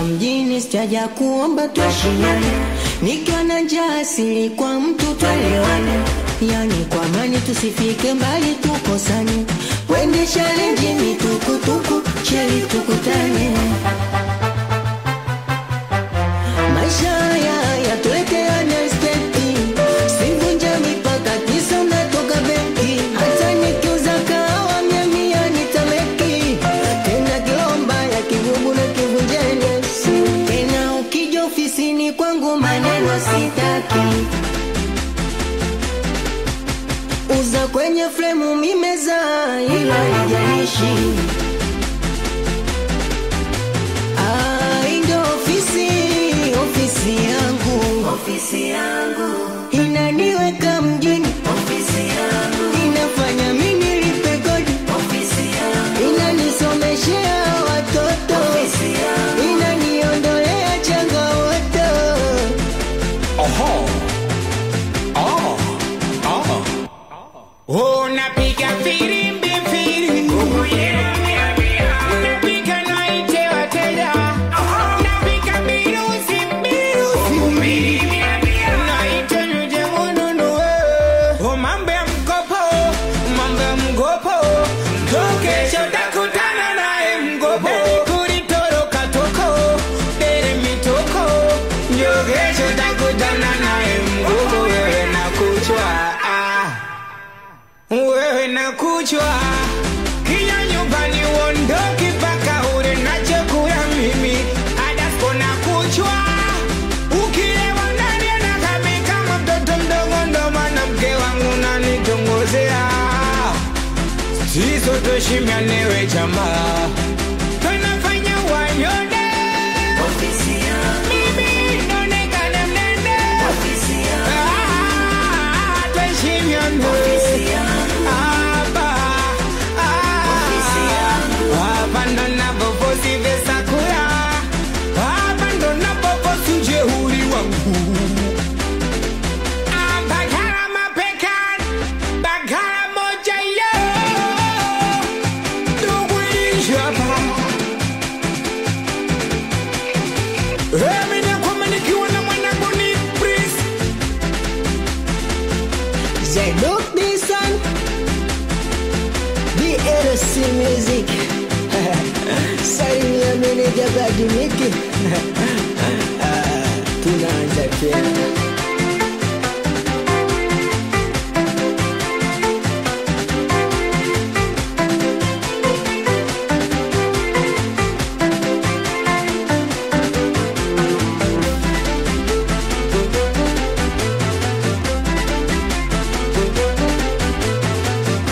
mjini sijaja kuomba tuheshimiane, nikiwa na njaa asili kwa mtu tuelewane, yani kwa amani tusifike mbali tukosane, wende challenge mitukutuku cheli tukutane. Maisha haya yatulete unexpected, sivunje mipaka kisa unatoka benki, hata nikiuza kahawa 100 nitameki, tena kilomba ya kibubu na kivunjene, tena ukija ofisini kwangu maneno sitaki, uza kwenye fremu mimeza ila haijalishi. Ofisi yangu inaniweka mjini, ofisi yangu inafanya mimi nilipe kodi, ofisi yangu inanisomeshea watoto, ofisi yangu inaniondolea changamoto. Oh, napiga firimbi firimbi, oh yeah. Napiga naite wateja, napiga miruzi miruzi, naite nuje mununu. Oh, mambo ya mgopo, kesho takutana naye mgopo, kulitoroka toko, dere mitoko, njo kesho takutana naye mgopo, wewe nakuchwa kinya nyumbani uondoki paka ure na chakula mimi adasko nakuchwa, ukilewa ndani anakami kama mtoto mdogo, ndo maana mke wangu nanitongozea, siso toshimianewe jamaa, tunafanya wanyode ofisi yangu, mimi nonekane mnende ofisi yangu, toshimianewe ofisi yangu. Abandona bobozi vesakura, abandona bobozi ujehuri wangu, bagara mapekan, bagara moja yo, dugui japa. Emine kwa manikiwa na mwanangu ni Prince Zeduk Disan, BLC Music. Salimia meneja Badimiki.